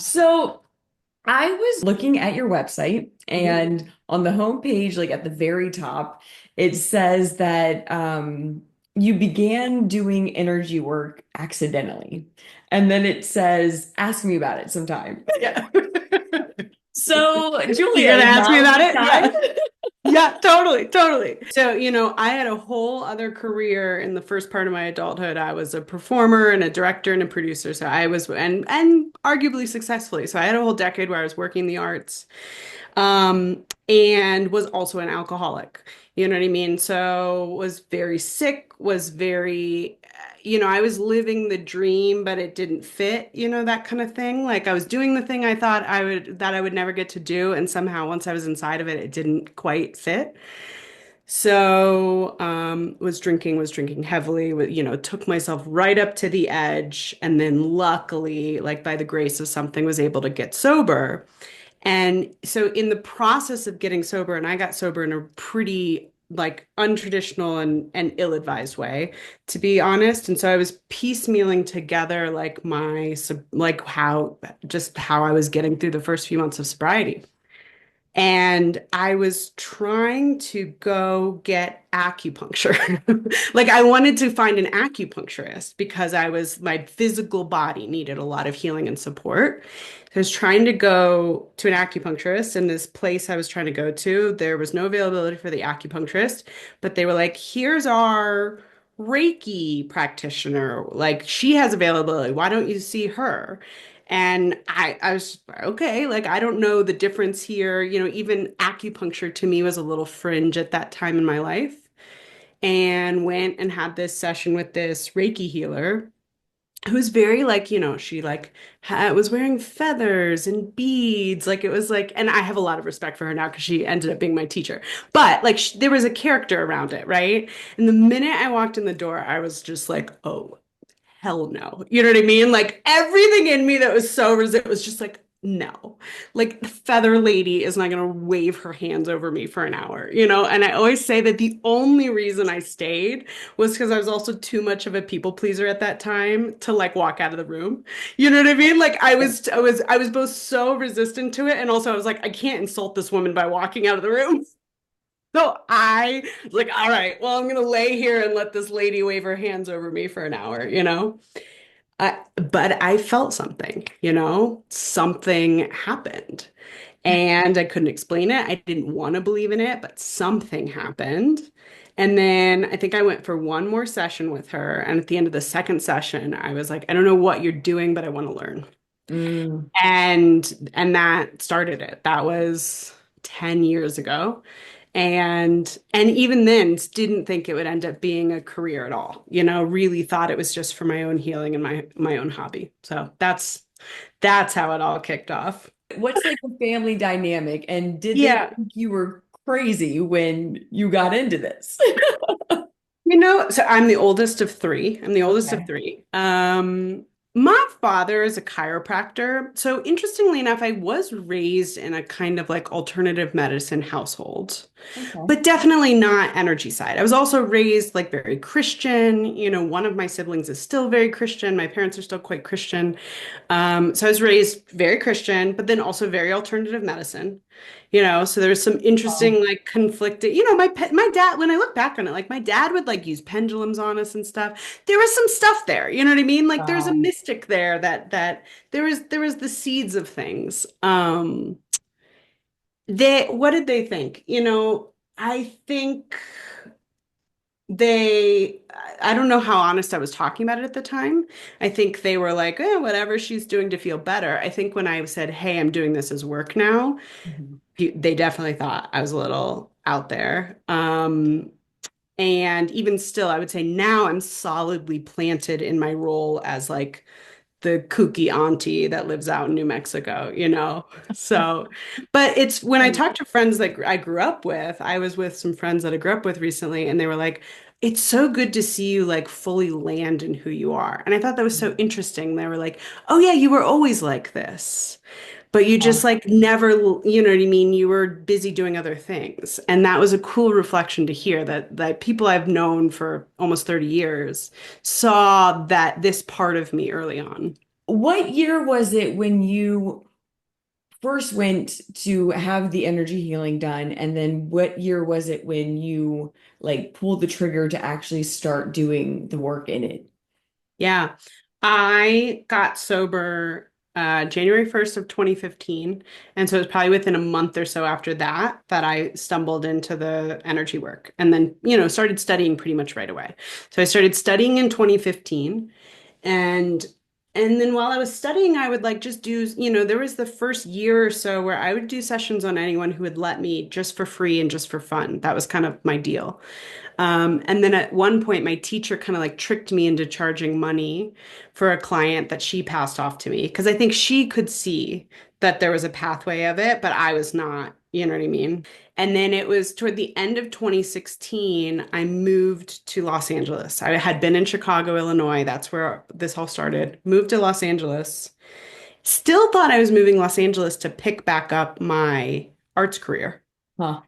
So I was looking at your website, Mhm. and on the homepage, like at the very top, it says that you began doing energy work accidentally. And then it says, ask me about it sometime. Yeah. So, You're Julia, gonna is ask me now a about good it? time? Yeah. Yeah, totally, totally. So, I had a whole other career in the first part of my adulthood. I was a performer and a director and a producer. So I was and arguably successfully. So I had a whole decade where I was working the arts. And was also an alcoholic. You know what I mean? So was very sick, was very, I was living the dream, but it didn't fit, that kind of thing. Like I was doing the thing I thought that I would never get to do, and somehow once I was inside of it, it didn't quite fit. So, was drinking heavily, took myself right up to the edge, and then luckily, like by the grace of something, was able to get sober. And so in the process of getting sober, and I got sober in a pretty like untraditional and ill-advised way, to be honest. And so I was piecemealing together like like how I was getting through the first few months of sobriety. And I was trying to go get acupuncture. Like I wanted to find an acupuncturist because my physical body needed a lot of healing and support. I was trying to go to an acupuncturist, and this place I was trying to go to, there was no availability for the acupuncturist, but they were like, here's our Reiki practitioner. Like she has availability. Why don't you see her? And I was okay, like I don't know the difference here. Even acupuncture to me was a little fringe at that time in my life. And went and had this session with this Reiki healer who's very like, she like was wearing feathers and beads. Like it was like, and I have a lot of respect for her now because she ended up being my teacher. But like there was a character around it, right? And the minute I walked in the door, I was just like, oh, hell no. You know what I mean? Like everything in me that was so resistant was just like, no. Like the feather lady is not going to wave her hands over me for an hour, And I always say that the only reason I stayed was because I was also too much of a people pleaser at that time to like walk out of the room. You know what I mean? Like I was both so resistant to it, and also I was like, I can't insult this woman by walking out of the room. So I was like, all right, well, I'm gonna lay here and let this lady wave her hands over me for an hour. But I felt something, something happened. And I couldn't explain it. I didn't want to believe in it, but something happened. And then I think I went for one more session with her. And at the end of the second session, I was like, I don't know what you're doing, but I want to learn. Mm. And that started it. That was 10 years ago. And even then didn't think it would end up being a career at all. Really thought it was just for my own healing and my own hobby. So that's how it all kicked off. What's like the family dynamic? And did they Yeah. think you were crazy when you got into this? So I'm the oldest of three. I'm the oldest of Okay. three. My father is a chiropractor. So interestingly enough, I was raised in a kind of like alternative medicine household, Okay. but definitely not energy side. I was also raised like very Christian. One of my siblings is still very Christian. My parents are still quite Christian. So I was raised very Christian, but then also very alternative medicine. So there's some interesting Oh, like conflicted, my dad, when I look back on it, like my dad would like use pendulums on us and stuff. There was some stuff there, you know what I mean? Like there's a wow. mystic there that there was the seeds of things. What did they think? I think they I don't know how honest I was talking about it at the time. I think they were like, whatever she's doing to feel better. I think when I said, hey, I'm doing this as work now, Mhm. they definitely thought I was a little out there. And even still, I would say now I'm solidly planted in my role as like the kooky auntie that lives out in New Mexico. So, but it's when I talk to friends that I grew up with, I was with some friends that I grew up with recently, and they were like, it's so good to see you like fully land in who you are. And I thought that was so interesting. They were like, oh, yeah, you were always like this. But you just like never, you know what I mean? You were busy doing other things. And that was a cool reflection to hear that people I've known for almost 30 years saw that this part of me early on. what year was it when you first went to have the energy healing done? And then what year was it when you like pulled the trigger to actually start doing the work in it? Yeah. I got sober January 1st of 2015. And so it was probably within a month or so after that that I stumbled into the energy work and then, started studying pretty much right away. So I started studying in 2015 and then while I was studying, I would like just do, there was the first year or so where I would do sessions on anyone who would let me just for free and just for fun. That was kind of my deal. And then at one point, my teacher kind of like tricked me into charging money for a client that she passed off to me because I think she could see that there was a pathway of it, but I was not, you know what I mean? And then it was toward the end of 2016, I moved to Los Angeles. I had been in Chicago, Illinois. That's where this all started. Moved to Los Angeles. Still thought I was moving Los Angeles to pick back up my arts career. Huh.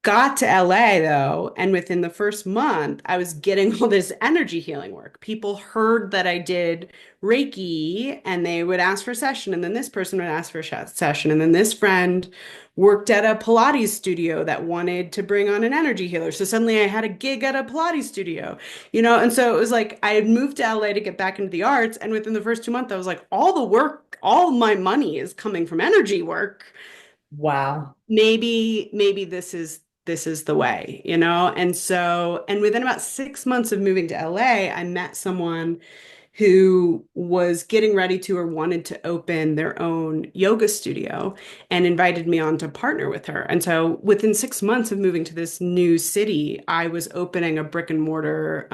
Got to LA though, and within the first month, I was getting all this energy healing work. People heard that I did Reiki and they would ask for a session, and then this person would ask for a session, and then this friend worked at a Pilates studio that wanted to bring on an energy healer. So suddenly I had a gig at a Pilates studio, and so it was like I had moved to LA to get back into the arts, and within the first 2 months, I was like, all the work, all my money is coming from energy work. Wow. Maybe this is the way, and so and within about 6 months of moving to LA, I met someone who was getting ready to or wanted to open their own yoga studio and invited me on to partner with her. And so within 6 months of moving to this new city, I was opening a brick and mortar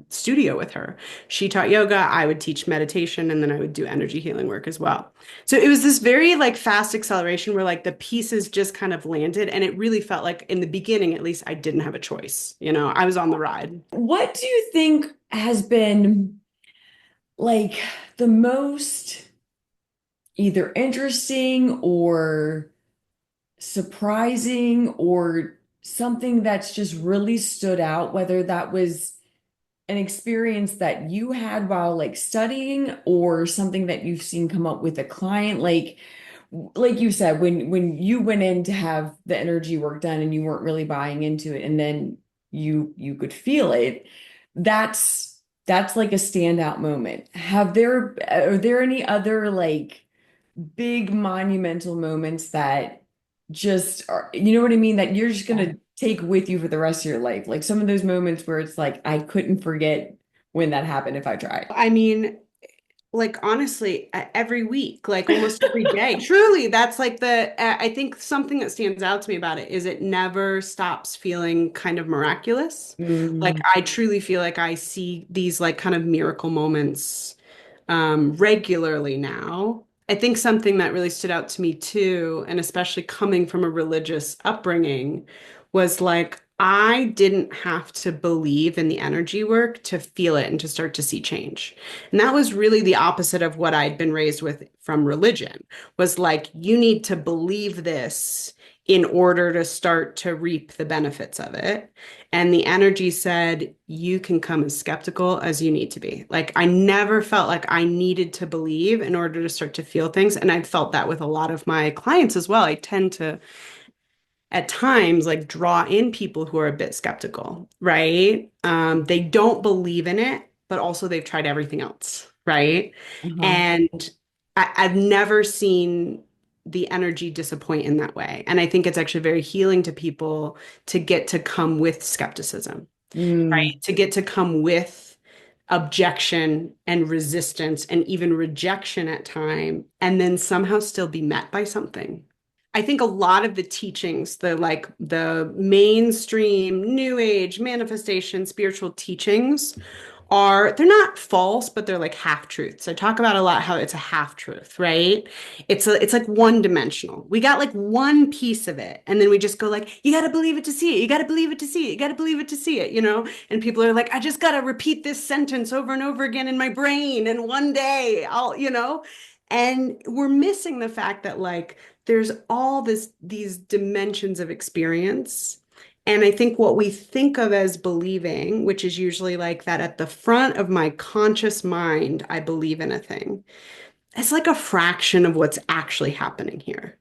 studio with her. She taught yoga, I would teach meditation, and then I would do energy healing work as well. So it was this very like fast acceleration where like the pieces just kind of landed, and it really felt like in the beginning, at least, I didn't have a choice. I was on the ride. What do you think has been like the most either interesting or surprising or something that's just really stood out, whether that was an experience that you had while like studying or something that you've seen come up with a client? Like you said, when you went in to have the energy work done and you weren't really buying into it, and then you could feel it, that's like a standout moment. Are there any other like big monumental moments that just are, you know what I mean, that you're just gonna take with you for the rest of your life? Like some of those moments where it's like I couldn't forget when that happened if I tried. I mean, like honestly, every week, like almost every day. Truly, that's like I think something that stands out to me about it is it never stops feeling kind of miraculous. Like Mm, I truly feel like I see these like kind of miracle moments regularly now. I think something that really stood out to me too, and especially coming from a religious upbringing, was like I didn't have to believe in the energy work to feel it and to start to see change. And that was really the opposite of what I'd been raised with from religion, was like, you need to believe this in order to start to reap the benefits of it. And the energy said, you can come as skeptical as you need to be. Like, I never felt like I needed to believe in order to start to feel things. And I felt that with a lot of my clients as well. I tend to at times like draw in people who are a bit skeptical, right? They don't believe in it, but also they've tried everything else, right? uh-huh. And I've never seen the energy disappoint in that way. And I think it's actually very healing to people to get to come with skepticism, Mm, right? To get to come with objection and resistance and even rejection at time, and then somehow still be met by something. I think a lot of the teachings, the mainstream new age manifestation spiritual teachings they're not false, but they're like half truths. I talk about a lot how it's a half truth, right? It's like one dimensional. We got like one piece of it, and then we just go like, you got to believe it to see it. You got to believe it to see it. You got to believe it to see it. And people are like, I just got to repeat this sentence over and over again in my brain, and one day I'll. And we're missing the fact that like there's all these dimensions of experience, And I think what we think of as believing, which is usually like that at the front of my conscious mind, I believe in a thing. It's like a fraction of what's actually happening here.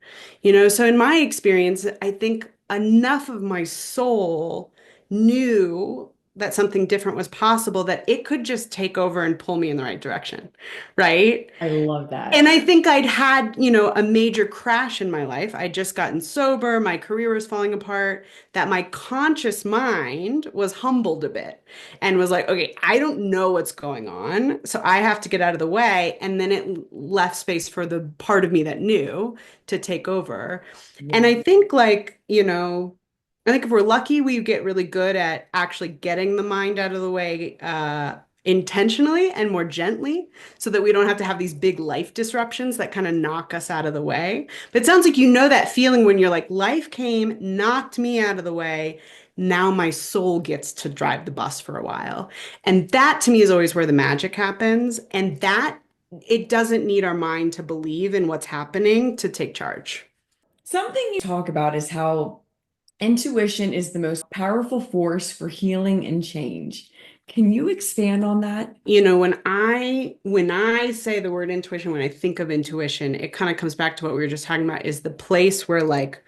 So in my experience, I think enough of my soul knew that something different was possible that it could just take over and pull me in the right direction, right? I love And that. I think I'd had, a major crash in my life. I'd just gotten sober, my career was falling apart, that my conscious mind was humbled a bit and was like, okay, I don't know what's going on, so I have to get out of the way. And then it left space for the part of me that knew to take over. And Yeah. I think, like, I think if we're lucky, we get really good at actually getting the mind out of the way intentionally and more gently so that we don't have to have these big life disruptions that kind of knock us out of the way. But it sounds like you know that feeling when you're like, life came, knocked me out of the way. Now my soul gets to drive the bus for a while. And that to me is always where the magic happens. And that it doesn't need our mind to believe in what's happening to take charge. Something you talk about is how intuition is the most powerful force for healing and change. Can you expand on that? When I say the word intuition, when I think of intuition, it kind of comes back to what we were just talking about, is the place where like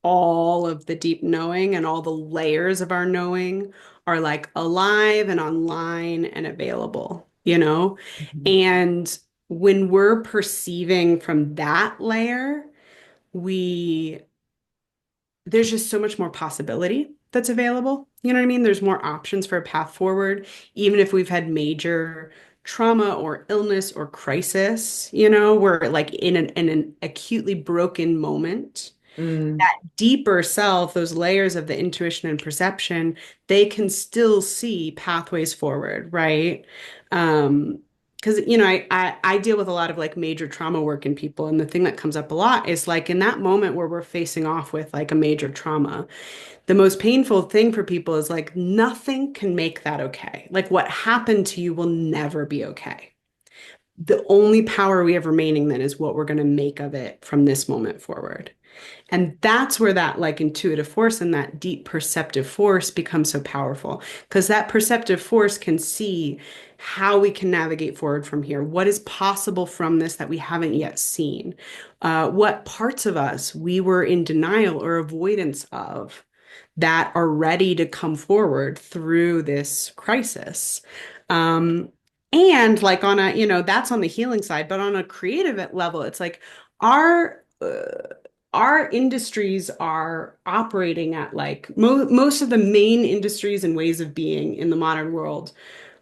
all of the deep knowing and all the layers of our knowing are like alive and online and available. Mhm. And when we're perceiving from that layer, we there's just so much more possibility that's available. You know what I mean? There's more options for a path forward, even if we've had major trauma or illness or crisis, we're like in an acutely broken moment. Mm, Deeper self, those layers of the intuition and perception, they can still see pathways forward, right? Because I deal with a lot of like major trauma work in people, and the thing that comes up a lot is like in that moment where we're facing off with like a major trauma, the most painful thing for people is like nothing can make that okay. Like what happened to you will never be okay. The only power we have remaining then is what we're going to make of it from this moment forward. And that's where that like intuitive force and that deep perceptive force becomes so powerful because that perceptive force can see how we can navigate forward from here. What is possible from this that we haven't yet seen? What parts of us we were in denial or avoidance of that are ready to come forward through this crisis. Um, and like that's on the healing side, but on a creative level, it's like our industries are operating at like most of the main industries and ways of being in the modern world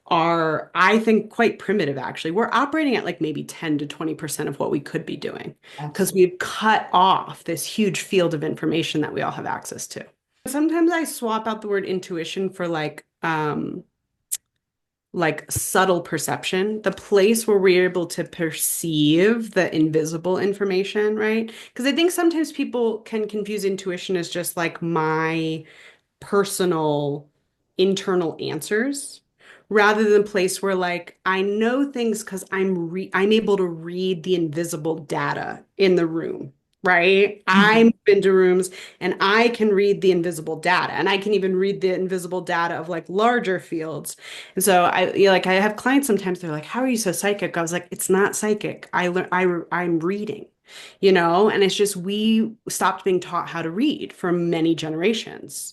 are, I think, quite primitive, actually. We're operating at like maybe 10 to 20% of what we could be doing because absolutely. we've cut off this huge field of information that we all have access to. Sometimes I swap out the word intuition for like subtle perception, the place where we're able to perceive the invisible information, right? Because I think sometimes people can confuse intuition as just like my personal internal answers rather than a place where like I know things because I'm able to read the invisible data in the room, right? I Mhm. move into rooms and I can read the invisible data and I can even read the invisible data of like larger fields. And so like I have clients sometimes they're like, "How are you so psychic?" I was like, "It's not psychic. I'm reading." And it's just we stopped being taught how to read for many generations.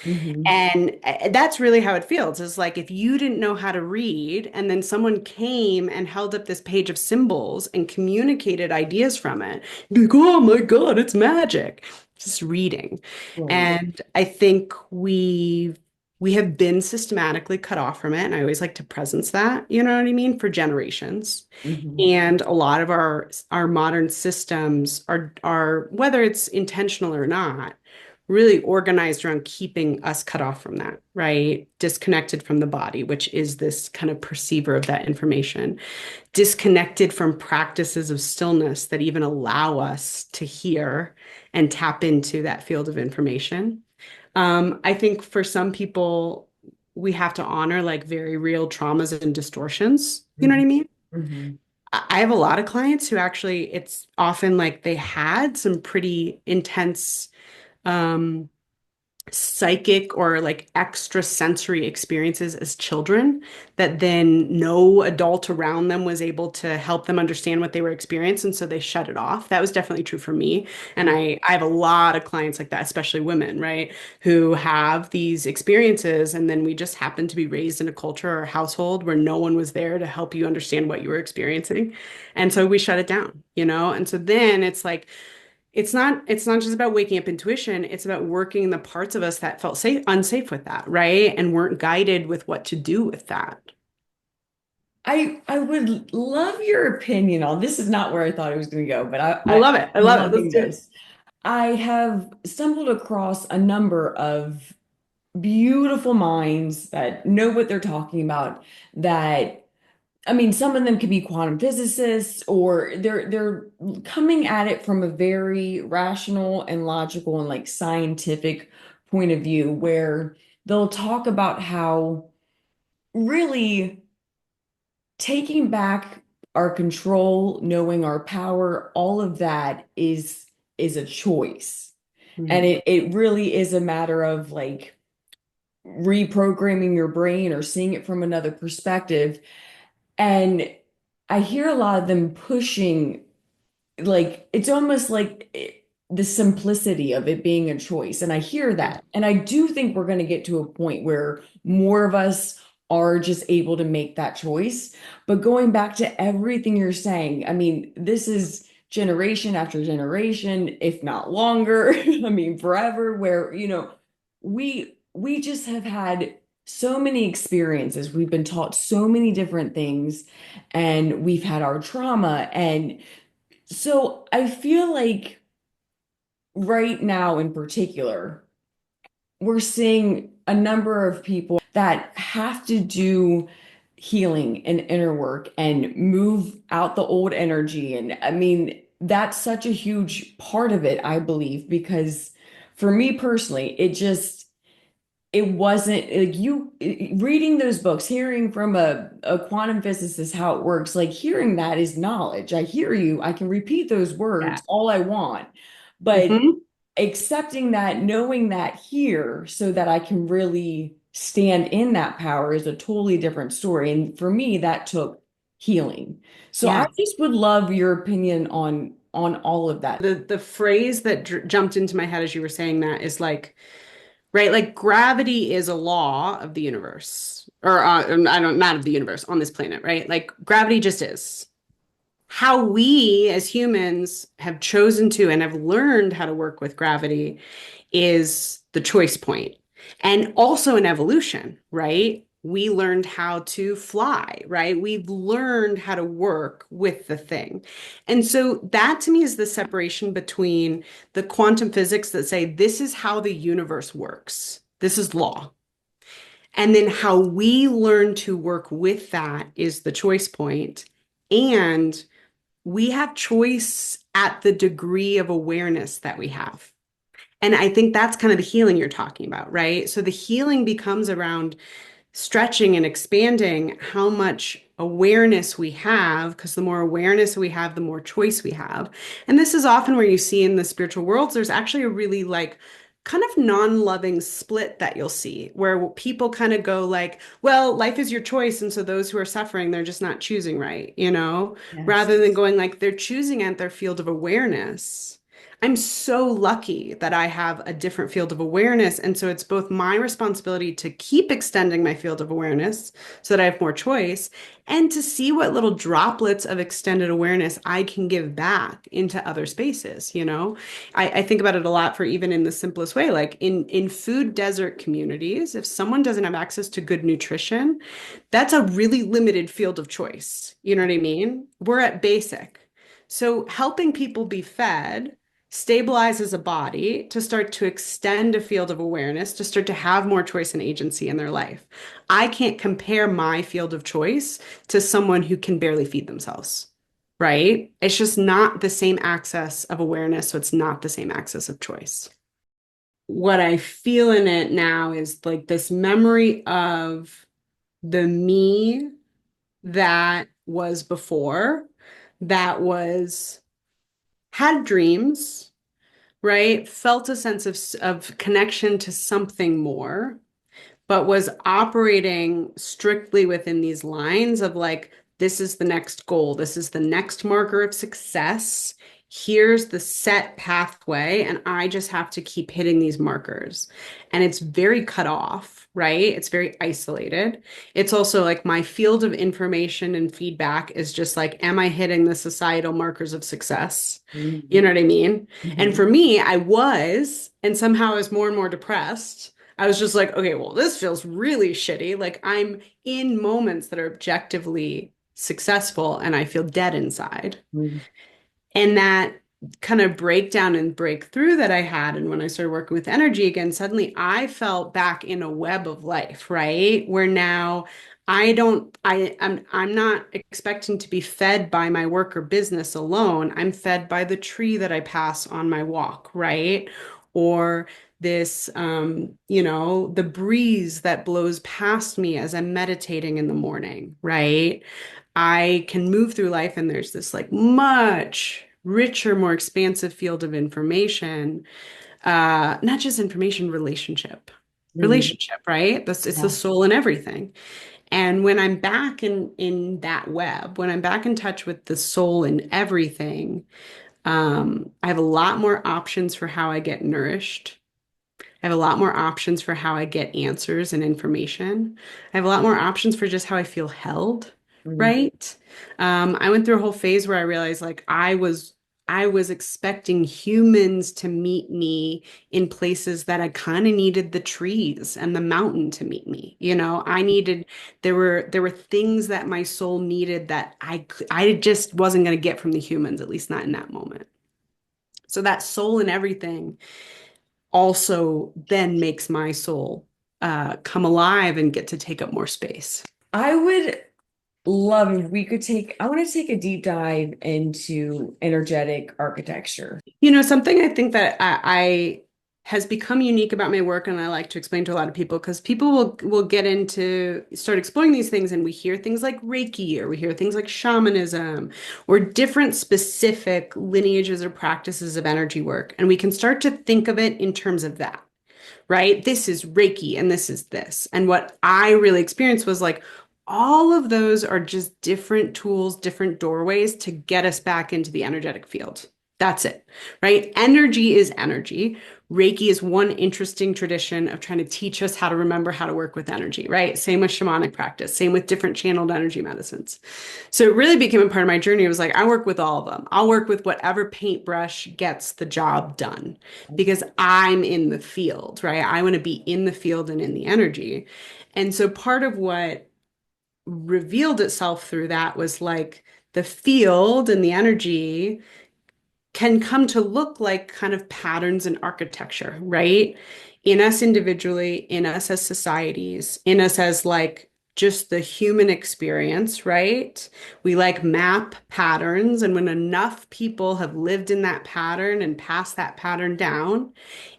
Mhm. And that's really how it feels. Is like if you didn't know how to read and then someone came and held up this page of symbols and communicated ideas from it, you're like, oh my God, it's magic. Just reading. Right. And I think we have been systematically cut off from it. And I always like to presence that, you know what I mean, for generations. Mhm. And a lot of our modern systems are whether it's intentional or not, really organized around keeping us cut off from that, right? Disconnected from the body, which is this kind of perceiver of that information, disconnected from practices of stillness that even allow us to hear and tap into that field of information. I think for some people, we have to honor like very real traumas and distortions. You know what Mhm. I mean? Mhm. I have a lot of clients who actually, it's often like they had some pretty intense um, psychic or like extrasensory experiences as children that then no adult around them was able to help them understand what they were experiencing, and so they shut it off. That was definitely true for me. And I have a lot of clients like that, especially women, right, who have these experiences, and then we just happen to be raised in a culture or household where no one was there to help you understand what you were experiencing. And so we shut it down, you know? And so then it's like it's not just about waking up intuition, it's about working the parts of us that felt safe unsafe with that, right? And weren't guided with what to do with that. I would love your opinion on this. Is not where I thought it was going to go, but I love it. I I'm love it. Let's loving do it. this. I have stumbled across a number of beautiful minds that know what they're talking about. That I mean, some of them could be quantum physicists, or they're coming at it from a very rational and logical and like scientific point of view, where they'll talk about how really taking back our control, knowing our power, all of that is a choice. And Mhm. it really is a matter of like reprogramming your brain or seeing it from another perspective. And I hear a lot of them pushing, like, it's almost like the simplicity of it being a choice. And I hear Yeah. that. And I do think we're going to get to a point where more of us are just able to make that choice. But going back to everything you're saying, I mean, this is generation after generation, if not longer. I mean, forever, where, we just have had so many experiences. We've been taught so many different things, and we've had our trauma. And so I feel like right now in particular, we're seeing a number of people that have to do healing and inner work and move out the old energy. And I mean, that's such a huge part of it, I believe, because for me personally, it wasn't like you reading those books, hearing from a quantum physicist how it works, like hearing that is knowledge. I hear you, I can repeat those Yeah. words all I want, but Hmm. accepting that, knowing that here so that I can really stand in that power is a totally different story. And for me, that took healing. So I Yeah. just would love your opinion on all of that. The phrase that jumped into my head as you were saying that is like, right, like gravity is a law of the universe, or I don't, not of the universe on this planet, right? Like gravity just is. How we as humans have chosen to and have learned how to work with gravity is the choice point. And also in evolution, right? We learned how to fly, right? We've learned how to work with the thing. And so that to me is the separation between the quantum physics that say this is how the universe works. This is law. And then how we learn to work with that is the choice point. And we have choice at the degree of awareness that we have. And I think that's kind of the healing you're talking about, right? So the healing becomes around stretching and expanding how much awareness we have, because the more awareness we have, the more choice we have. And this is often where you see in the spiritual worlds, there's actually a really like kind of non-loving split that you'll see where people kind of go like, well, life is your choice. And so those who are suffering, they're just not choosing right, you know, Yes. rather than going like they're choosing at their field of awareness. I'm so lucky that I have a different field of awareness. And so it's both my responsibility to keep extending my field of awareness so that I have more choice and to see what little droplets of extended awareness I can give back into other spaces. You know, I think about it a lot for even in the simplest way, like in food desert communities, if someone doesn't have access to good nutrition, that's a really limited field of choice. You know what I mean? We're at basic. So helping people be fed stabilizes a body to start to extend a field of awareness, to start to have more choice and agency in their life. I can't compare my field of choice to someone who can barely feed themselves, right? It's just not the same access of awareness, so it's not the same access of choice. What I feel in it now is like this memory of the me that was before, that was had dreams, right? Felt a sense of connection to something more, but was operating strictly within these lines of like, this is the next goal, this is the next marker of success. Here's the set pathway, and I just have to keep hitting these markers. And it's very cut off, right? It's very isolated. It's also like my field of information and feedback is just like, am I hitting the societal markers of success? You Mhm. know what I mean? And Mhm. for me, I was, and somehow I was more and more depressed. I was just like, okay, well, this feels really shitty. Like I'm in moments that are objectively successful and I feel dead inside. Mhm. And that kind of breakdown and breakthrough that I had, and when I started working with energy again, suddenly I felt back in a web of life, right? Where now I'm not expecting to be fed by my work or business alone. I'm fed by the tree that I pass on my walk, right? Or this the breeze that blows past me as I'm meditating in the morning, right? I can move through life and there's this like much richer, more expansive field of information, not just information, Mhm. relationship, right? It's the Yeah. soul and everything. And when I'm back in that web, when I'm back in touch with the soul and everything, I have a lot more options for how I get nourished. I have a lot more options for how I get answers and information. I have a lot more options for just how I feel held, Mhm. right? I went through a whole phase where I realized like I was expecting humans to meet me in places that I kind of needed the trees and the mountain to meet me. There were things that my soul needed that I just wasn't going to get from the humans, at least not in that moment. So that soul and everything also then makes my soul come alive and get to take up more space. I would love if we could I want to take a deep dive into energetic architecture. Something I think that I has become unique about my work, and I like to explain to a lot of people because people will get into start exploring these things, and we hear things like Reiki, or we hear things like shamanism, or different specific lineages or practices of energy work, and we can start to think of it in terms of that. Right? This is Reiki and this is this. And what I really experienced was like all of those are just different tools, different doorways to get us back into the energetic field. That's it, right? Energy is energy. Reiki is one interesting tradition of trying to teach us how to remember how to work with energy, right? Same with shamanic practice, same with different channeled energy medicines. So it really became a part of my journey. It was like, I work with all of them. I'll work with whatever paintbrush gets the job done because I'm in the field, right? I want to be in the field and in the energy. And so part of what revealed itself through that was like the field and the energy can come to look like kind of patterns in architecture, right? In us individually, in us as societies, in us as like just the human experience, right? We like map patterns. And when enough people have lived in that pattern and passed that pattern down,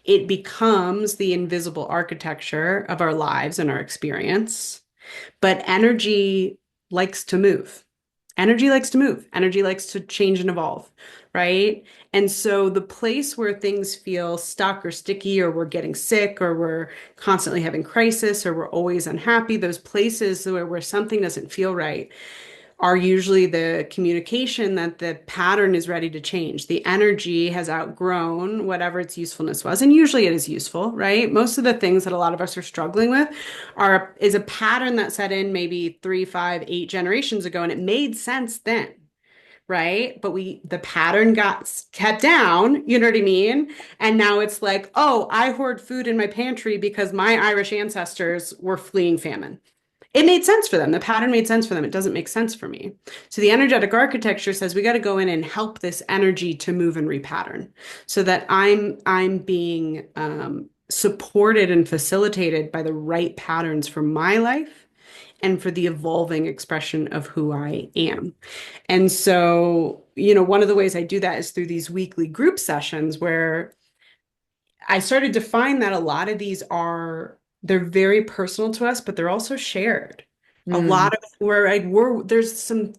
it becomes the invisible architecture of our lives and our experience. But energy likes to move. Energy likes to move. Energy likes to change and evolve, right? And so the place where things feel stuck or sticky, or we're getting sick, or we're constantly having crisis, or we're always unhappy, those places where something doesn't feel right are usually the communication that the pattern is ready to change. The energy has outgrown whatever its usefulness was. And usually it is useful, right? Most of the things that a lot of us are struggling with is a pattern that set in maybe 3, 5, 8 generations ago, and it made sense then. Right. But the pattern got kept down, you know what I mean? And now it's like, oh, I hoard food in my pantry because my Irish ancestors were fleeing famine. It made sense for them. The pattern made sense for them. It doesn't make sense for me. So the energetic architecture says we got to go in and help this energy to move and repattern so that I'm being supported and facilitated by the right patterns for my life and for the evolving expression of who I am. And so, one of the ways I do that is through these weekly group sessions where I started to find that a lot of these they're very personal to us, but they're also shared. A Mm. lot of where there's some.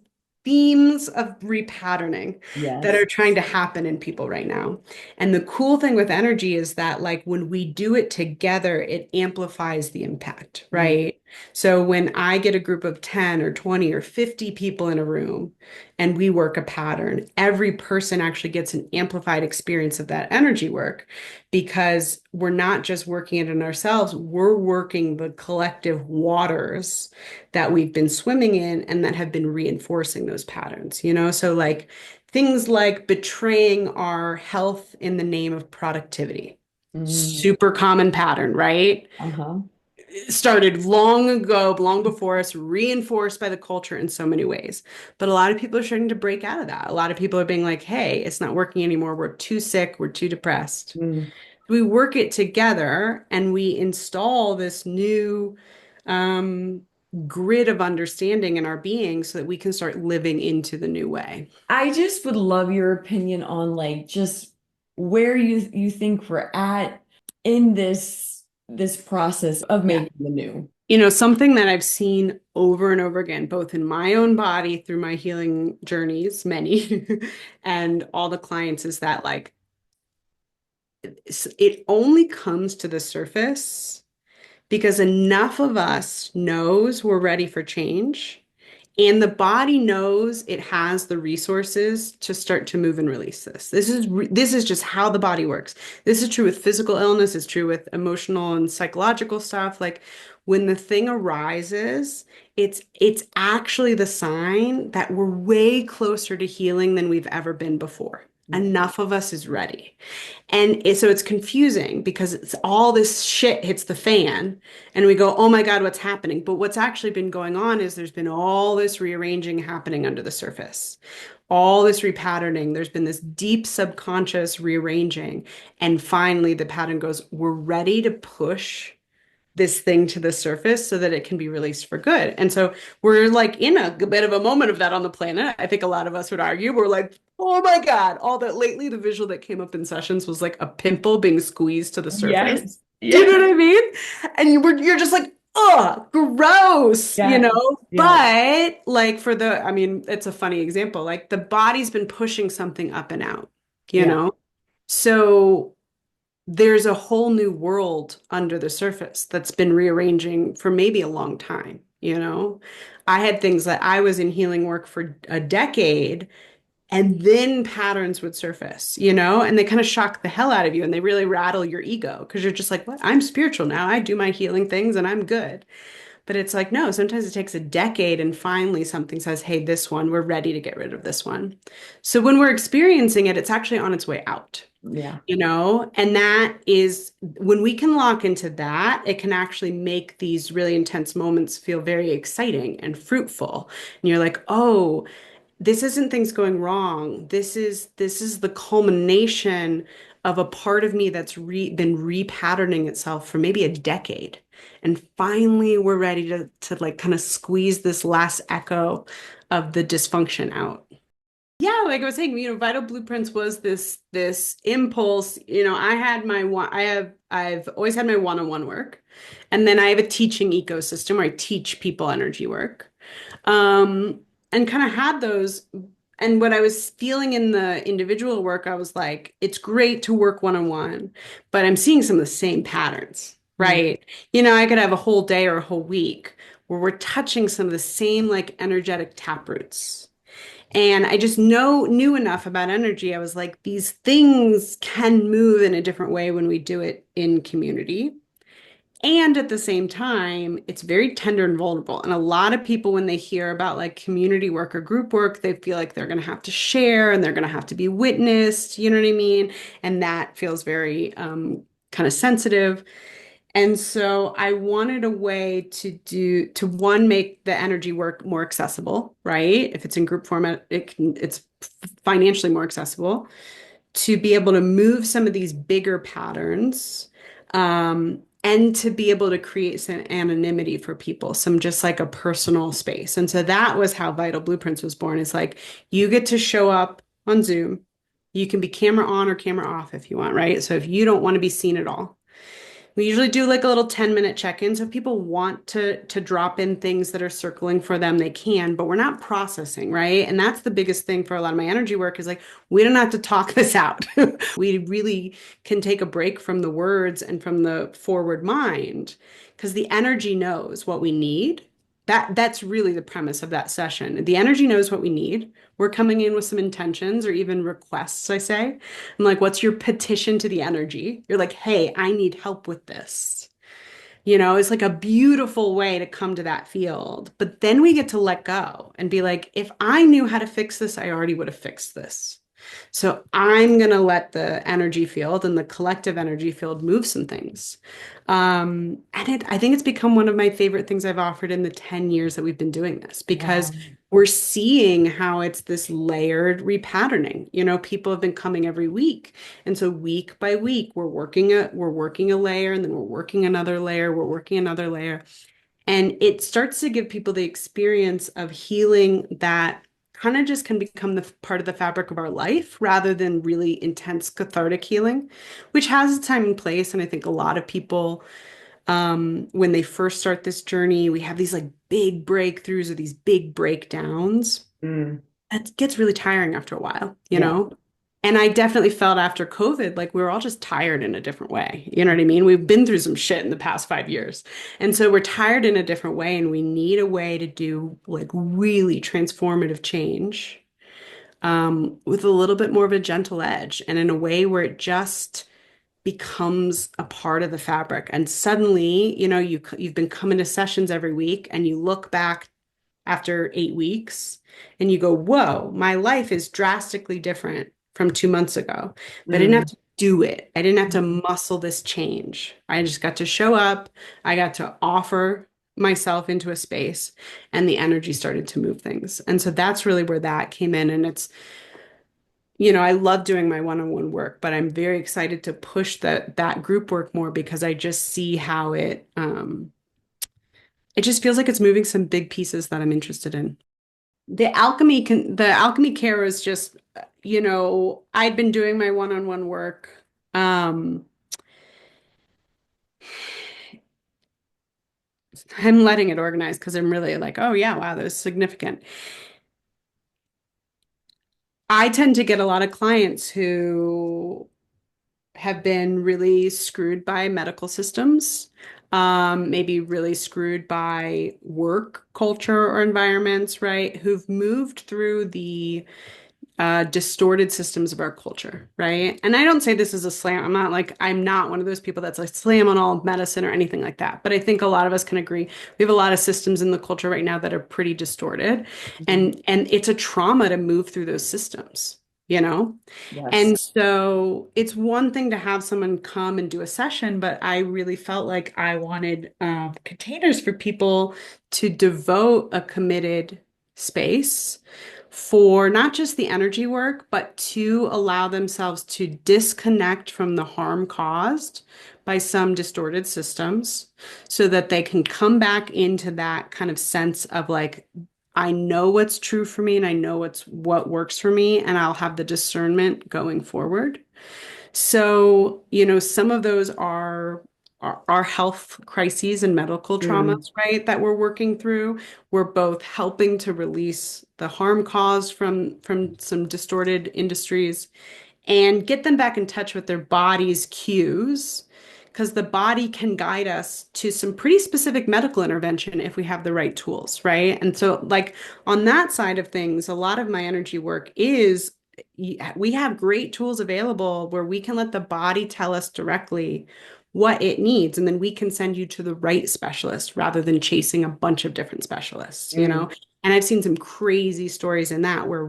themes of repatterning that Yes. are trying to happen in people right now. And the cool thing with energy is that, like, when we do it together, it amplifies the impact, Mm. right? So when I get a group of 10 or 20 or 50 people in a room and we work a pattern, every person actually gets an amplified experience of that energy work because we're not just working it in ourselves, we're working the collective waters that we've been swimming in and that have been reinforcing those patterns, you know? So, like, things like betraying our health in the name of productivity. Mm. Super common pattern, right? Uh-huh. It started long ago, long before us, reinforced by the culture in so many ways. But a lot of people are starting to break out of that. A lot of people are being like, hey, it's not working anymore. We're too sick. We're too depressed. Mm. We work it together and we install this new um, grid of understanding in our being so that we can start living into the new way. I just would love your opinion on like just where you think we're at in this process of Yeah. making the new. You know, something that I've seen over and over again, both in my own body through my healing journeys, many, and all the clients, is that like it only comes to the surface because enough of us knows we're ready for change. And the body knows it has the resources to start to move and release this. This is just how the body works. This is true with physical illness, it's true with emotional and psychological stuff. Like when the thing arises, it's actually the sign that we're way closer to healing than we've ever been before. Enough of us is ready. So it's confusing because it's all this shit hits the fan and we go, oh my God, what's happening? But what's actually been going on is there's been all this rearranging happening under the surface, all this repatterning. There's been this deep subconscious rearranging. And finally, the pattern goes, we're ready to push this thing to the surface so that it can be released for good. And so we're like in a bit of a moment of that on the planet. I think a lot of us would argue. We're like, oh my God, all that lately, the visual that came up in sessions was like a pimple being squeezed to the surface. Yes. Do you Yes. know what I mean? And you're just like, oh, gross, you Yes. know? Yes. But like I mean, it's a funny example. Like the body's been pushing something up and out, you Yeah. know? So there's a whole new world under the surface that's been rearranging for maybe a long time, you know? I had things that I was in healing work for a decade and then patterns would surface, you know, and they kind of shock the hell out of you and they really rattle your ego because you're just like, what? I'm spiritual now. I do my healing things and I'm good. But it's like, no, sometimes it takes a decade and finally something says, hey, this one, we're ready to get rid of this one. So when we're experiencing it, it's actually on its way out, Yeah. you know, and that is when we can lock into that, it can actually make these really intense moments feel very exciting and fruitful. And you're like, oh, this isn't things going wrong. This is the culmination of a part of me that's been repatterning itself for maybe a decade. And finally we're ready to like kind of squeeze this last echo of the dysfunction out. Yeah, like I was saying, you know, Vital Blueprints was this impulse. You know, I had my one, I've always had my one-on-one work. And then I have a teaching ecosystem where I teach people energy work. Um, and kind of had those. And what I was feeling in the individual work, I was like, it's great to work one-on-one, but I'm seeing some of the same patterns, Mm. right? You know, I could have a whole day or a whole week where we're touching some of the same like energetic taproots. And I just knew enough about energy. I was like, these things can move in a different way when we do it in community. And at the same time, it's very tender and vulnerable. And a lot of people, when they hear about like community work or group work, they feel like they're going to have to share and they're going to have to be witnessed. You know what I mean? And that feels very kind of sensitive. And so I wanted a way to one, make the energy work more accessible, right? If it's in group format, it's financially more accessible to be able to move some of these bigger patterns, and to be able to create some anonymity for people, some just like a personal space. And so that was how Vital Blueprints was born. It's like you get to show up on Zoom. You can be camera on or camera off if you want, right? So if you don't want to be seen at all, We usually do like a little 10-minute check-in. So if people want to drop in things that are circling for them, they can, but we're not processing, right? And that's the biggest thing for a lot of my energy work is like we don't have to talk this out. We really can take a break from the words and from the forward mind because the energy knows what we need. That's really the premise of that session. The energy knows what we need. We're coming in with some intentions or even requests, I say. I'm like, what's your petition to the energy? You're like, hey, I need help with this. It's like a beautiful way to come to that field. But then we get to let go and be like, if I knew how to fix this, I already would have fixed this. So I'm going to let the energy field and the collective energy field move some things. I think it's become one of my favorite things I've offered in the 10 years that we've been doing this because Wow. we're seeing how it's this layered repatterning. People have been coming every week. And so week by week, we're working a layer and then we're working another layer, we're working another layer. And it starts to give people the experience of healing that kind of just can become the part of the fabric of our life rather than really intense cathartic healing, which has its time and place. And I think a lot of people, when they first start this journey, we have these like big breakthroughs or these big breakdowns. Mm. It gets really tiring after a while, you Yeah. know? And I definitely felt after COVID, like we were all just tired in a different way. You know what I mean? We've been through some shit in the past 5 years. And so we're tired in a different way, and we need a way to do like really transformative change with a little bit more of a gentle edge and in a way where it just becomes a part of the fabric. And suddenly, you've been coming to sessions every week and you look back after 8 weeks and you go, whoa, my life is drastically different from 2 months ago. But I didn't have Mm. to do it. I didn't have to muscle this change. I just got to show up. I got to offer myself into a space and the energy started to move things. And so that's really where that came in. And I love doing my one-on-one work, but I'm very excited to push that group work more because I just see how it just feels like it's moving some big pieces that I'm interested in. The alchemy care is just, I'd been doing my one-on-one work. Um, I'm letting it organize because I'm really like, oh yeah, wow, that was significant. I tend to get a lot of clients who have been really screwed by medical systems, maybe really screwed by work culture or environments, right? Who've moved through the distorted systems of our culture, right? And I don't say this as a slam. I'm not one of those people that's like slam on all of medicine or anything like that. But I think a lot of us can agree we have a lot of systems in the culture right now that are pretty distorted, Mhm. and it's a trauma to move through those systems, you know? Yes. And so it's one thing to have someone come and do a session, but I really felt like I wanted containers for people to devote a committed space for not just the energy work, but to allow themselves to disconnect from the harm caused by some distorted systems so that they can come back into that kind of sense of like, I know what's true for me and I know what works for me, and I'll have the discernment going forward. So, some of those are health crises and medical Mm. traumas, right, that we're working through. We're both helping to release the harm caused from some distorted industries and get them back in touch with their body's cues, because the body can guide us to some pretty specific medical intervention if we have the right tools, right? And so, like, on that side of things, a lot of my energy work is we have great tools available where we can let the body tell us directly what it needs, and then we can send you to the right specialist rather than chasing a bunch of different specialists, you Mm. know? And I've seen some crazy stories in that where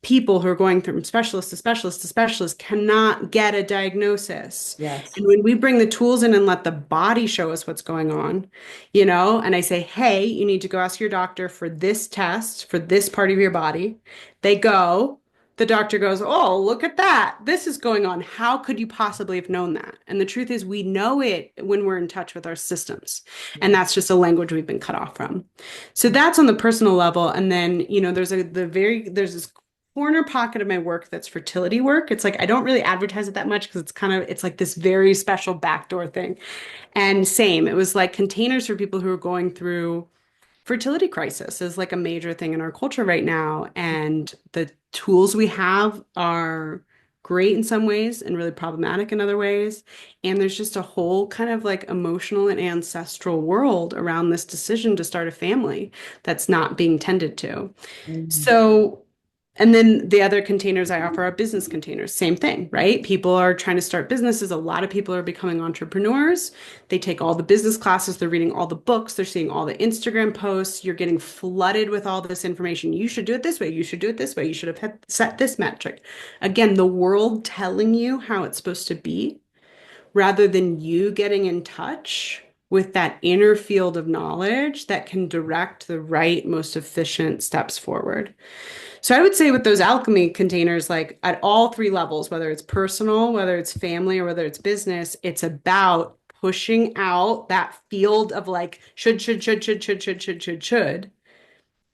people who are going from specialist to specialist to specialist cannot get a diagnosis. Yes. And when we bring the tools in and let the body show us what's going on, and I say, hey, you need to go ask your doctor for this test for this part of your body. They go, the doctor goes, oh, look at that. This is going on. How could you possibly have known that? And the truth is, we know it when we're in touch with our systems. And Yeah. that's just a language we've been cut off from. So that's on the personal level. And then, there's this corner pocket of my work that's fertility work. It's like I don't really advertise it that much because it's like this very special backdoor thing. And same, it was like containers for people who are going through fertility crisis is like a major thing in our culture right now. And the tools we have are great in some ways and really problematic in other ways. And there's just a whole kind of like emotional and ancestral world around this decision to start a family that's not being tended to. Mhm. So, and then the other containers I offer are business containers. Same thing, right? People are trying to start businesses. A lot of people are becoming entrepreneurs. They take all the business classes, they're reading all the books, they're seeing all the Instagram posts. You're getting flooded with all this information. You should do it this way. You should do it this way. You should have set this metric. Again, the world telling you how it's supposed to be rather than you getting in touch with that inner field of knowledge that can direct the right, most efficient steps forward. So I would say with those alchemy containers, like at all three levels, whether it's personal, whether it's family, or whether it's business, it's about pushing out that field of like should,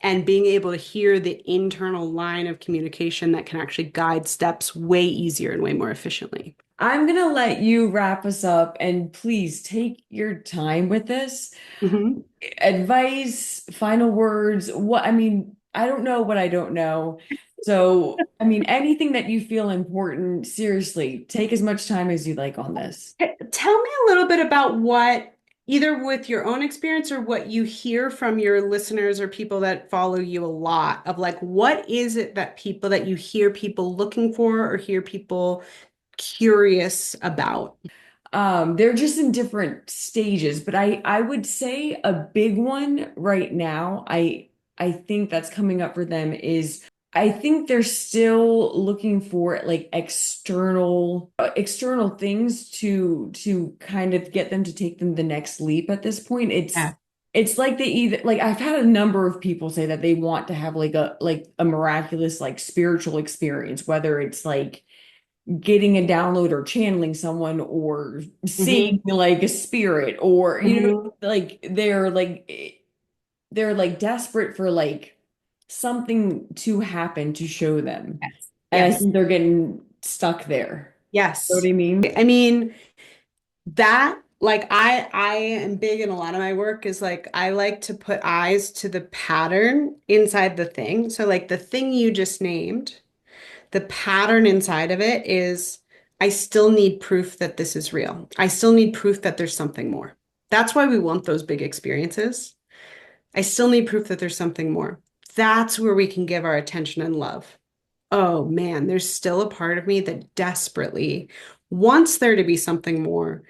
and being able to hear the internal line of communication that can actually guide steps way easier and way more efficiently. I'm gonna let you wrap us up and please take your time with this. Mhm. Advice, final words, what I mean, I don't know what I don't know. So, I mean, anything that you feel important, seriously, take as much time as you like on this. Tell me a little bit about what, either with your own experience or what you hear from your listeners or people that follow you a lot of like, what is it that people that you hear people looking for or hear people curious about? They're just in different stages, but I would say a big one right now, I think that's coming up for them is I think they're still looking for like external things to kind of get them to take them the next leap at this point. Yeah. It's like they either like I've had a number of people say that they want to have like a miraculous like spiritual experience, whether it's like getting a download or channeling someone or seeing Hmm. like a spirit or Hmm. like they're like desperate for like something to happen to show them. Yes. And I Yes. think they're getting stuck there. You know what Yes. I mean? I mean, that like I am big in a lot of my work is like I like to put eyes to the pattern inside the thing. So like the thing you just named, the pattern inside of it is I still need proof that this is real. I still need proof that there's something more. That's why we want those big experiences. I still need proof that there's something more. That's where we can give our attention and love. Oh man, there's still a part of me that desperately wants there to be something more,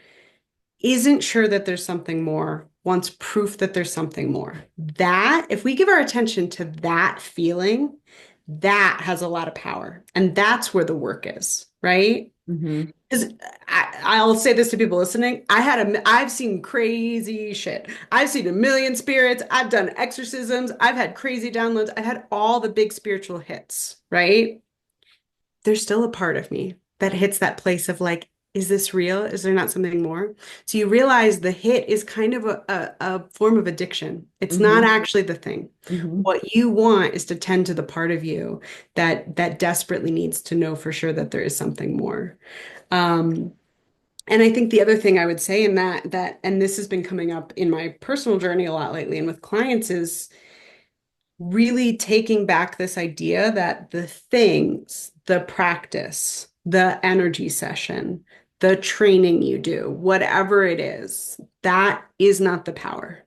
isn't sure that there's something more, wants proof that there's something more. That, if we give our attention to that feeling, that has a lot of power. And that's where the work is, right? Hmm. Because I'll say this to people listening. I've seen crazy shit. I've seen a million spirits. I've done exorcisms. I've had crazy downloads. I've had all the big spiritual hits, right? There's still a part of me that hits that place of like, is this real? Is there not something more? So you realize the hit is kind of a form of addiction. It's not Hmm. actually the thing. Hmm. What you want is to tend to the part of you that desperately needs to know for sure that there is something more. Um, and I think the other thing I would say in that, and this has been coming up in my personal journey a lot lately and with clients is really taking back this idea that the things, the practice, the energy session, the training you do, whatever it is, that is not the power.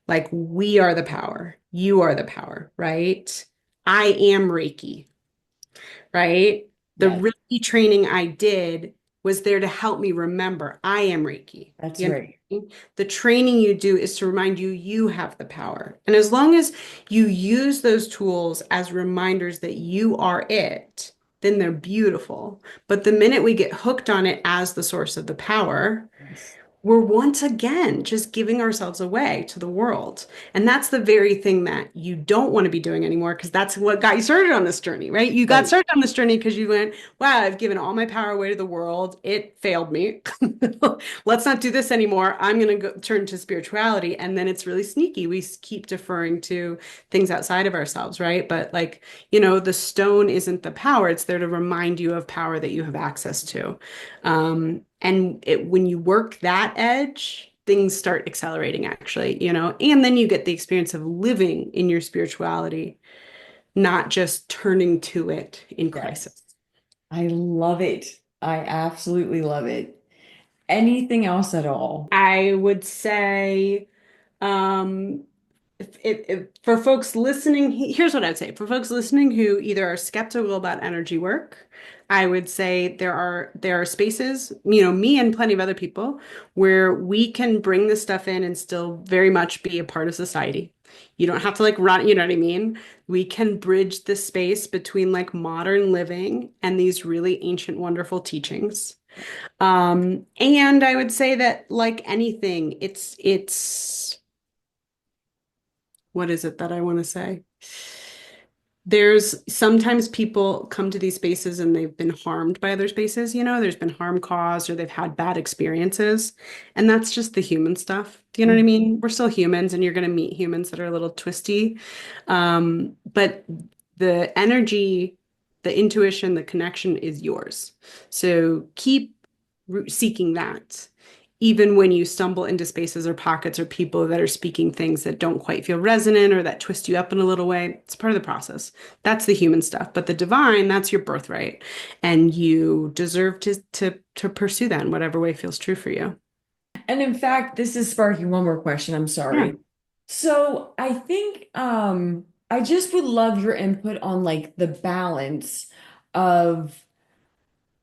Like we are the power. You are the power, right? I am Reiki, right? The Yes, Reiki training I did was there to help me remember I am Reiki. that's You right. understand? The training you do is to remind you you have the power. And as long as you use those tools as reminders that you are it, then they're beautiful. But the minute we get hooked on it as the source of the power, Yes. we're once again just giving ourselves away to the world. And that's the very thing that you don't want to be doing anymore because that's what got you started on this journey, right? You got Right. started on this journey because you went, wow, I've given all my power away to the world. It failed me. Let's not do this anymore. I'm going to go turn to spirituality. And then it's really sneaky. We keep deferring to things outside of ourselves, right? But like, the stone isn't the power. It's there to remind you of power that you have access to. When you work that edge, things start accelerating actually, and then you get the experience of living in your spirituality, not just turning to it in crisis. Yes. I love it. I absolutely love it. Anything else at all? I would say, um, for folks listening, here's what I'd say. For folks listening who either are skeptical about energy work, I would say there are spaces, me and plenty of other people, where we can bring this stuff in and still very much be a part of society. You don't have to like run, you know what I mean? We can bridge the space between like modern living and these really ancient, wonderful teachings. And I would say that like anything, it's what is it that I want to say? There's sometimes people come to these spaces and they've been harmed by other spaces, there's been harm caused or they've had bad experiences. And that's just the human stuff. Do you know what I Mhm. mean? We're still humans and you're going to meet humans that are a little twisty. But the energy, the intuition, the connection is yours. So keep seeking that even when you stumble into spaces or pockets or people that are speaking things that don't quite feel resonant or that twist you up in a little way, it's part of the process. That's the human stuff. But the divine, that's your birthright. And you deserve to pursue that in whatever way feels true for you. And in fact, this is sparking one more question. I'm Yeah. sorry. So I think I just would love your input on like the balance of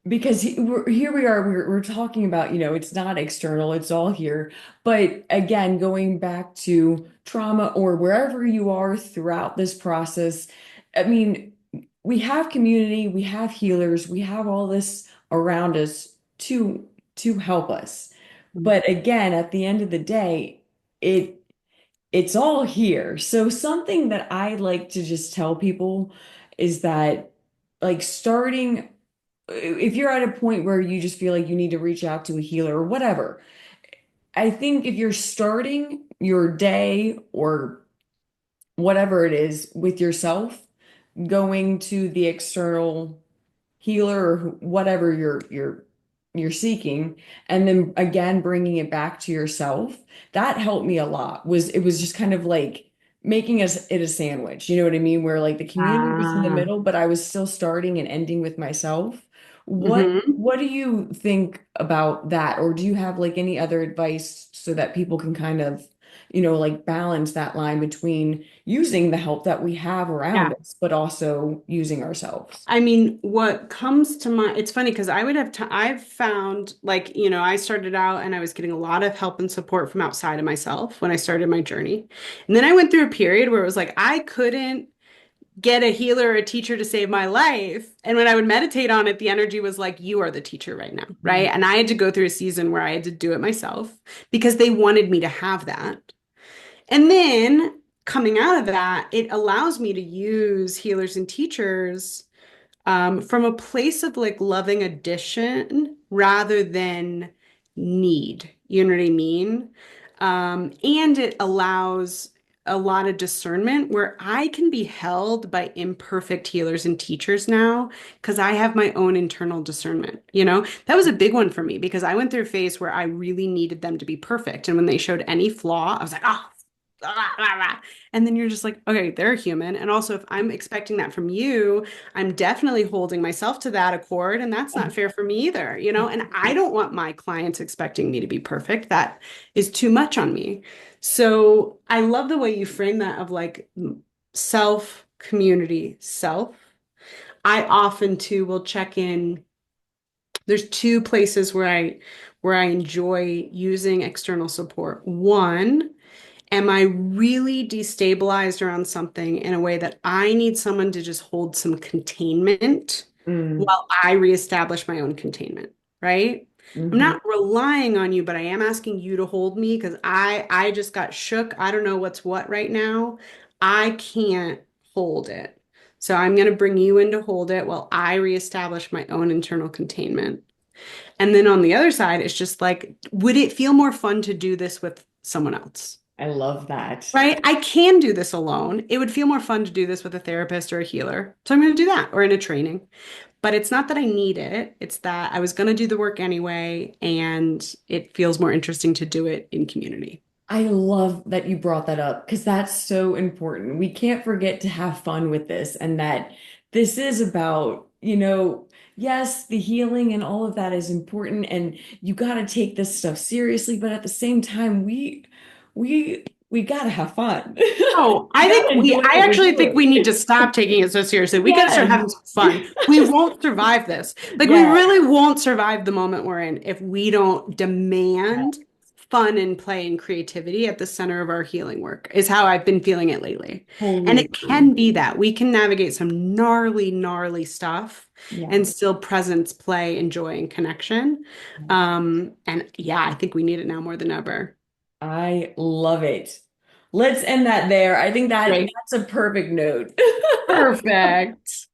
because here we are, we're talking about, it's not external, it's all here. But again, going back to trauma or wherever you are throughout this process, I mean, we have community, we have healers, we have all this around us to help us. But again, at the end of the day, it it's all here. So something that I like to just tell people is that like starting if you're at a point where you just feel like you need to reach out to a healer or whatever, I think if you're starting your day or whatever it is with yourself, going to the external healer or whatever you're seeking, and then again bringing it back to yourself, that helped me a lot. It was just kind of like making us it a sandwich, you know what I mean, where like the community was in the Ah. middle but I was still starting and ending with myself. Mhm. What do you think about that, or do you have like any other advice so that people can kind of like balance that line between using the help that we have around Yeah. us but also using ourselves? I mean, what comes to mind, it's funny because I would have, I've found like, I started out and I was getting a lot of help and support from outside of myself when I started my journey. And then I went through a period where it was like, I couldn't get a healer or a teacher to save my life. And when I would meditate on it, the energy was like, you are the teacher right now, right? And I had to go through a season where I had to do it myself because they wanted me to have that. And then coming out of that, it allows me to use healers and teachers from a place of like loving addition rather than need. You know what I mean? And it allows a lot of discernment where I can be held by imperfect healers and teachers now because I have my own internal discernment. That was a big one for me because I went through a phase where I really needed them to be perfect. And when they showed any flaw, I was like, oh, and then you're just like, okay, they're human. And also, if I'm expecting that from you, I'm definitely holding myself to that accord, and that's not fair for me either. And I don't want my clients expecting me to be perfect. That is too much on me. So I love the way you frame that of like self, community, self. I often too will check in. There's two places where I enjoy using external support. One, am I really destabilized around something in a way that I need someone to just hold some containment Mm, while I reestablish my own containment, right? I'm Hmm. not relying on you, but I am asking you to hold me because I just got shook. I don't know what's what right now. I can't hold it. So I'm going to bring you in to hold it while I reestablish my own internal containment. And then on the other side, it's just like, would it feel more fun to do this with someone else? I love that. Right? I can do this alone. It would feel more fun to do this with a therapist or a healer. So I'm going to do that or in a training. But it's not that I need it. It's that I was going to do the work anyway, and it feels more interesting to do it in community. I love that you brought that up because that's so important. We can't forget to have fun with this and that this is about, yes, the healing and all of that is important and you got to take this stuff seriously, but at the same time, we got to have fun. Oh, We got to enjoy I what we're actually think we doing. need to stop taking it so seriously. We got to start having some Yes. fun. We won't survive this. Like, we Yes. really won't survive the moment we're in if we don't Yes. demand fun and play and creativity at the center of our healing work, is how I've been feeling it lately. And Totally it agree. can be that we can navigate some gnarly, gnarly stuff Yeah. and still presence, play, and joy and connection. And yeah, I think we need it now more than ever. I love it. Let's end that there. I think that Great. that's a perfect note. Perfect.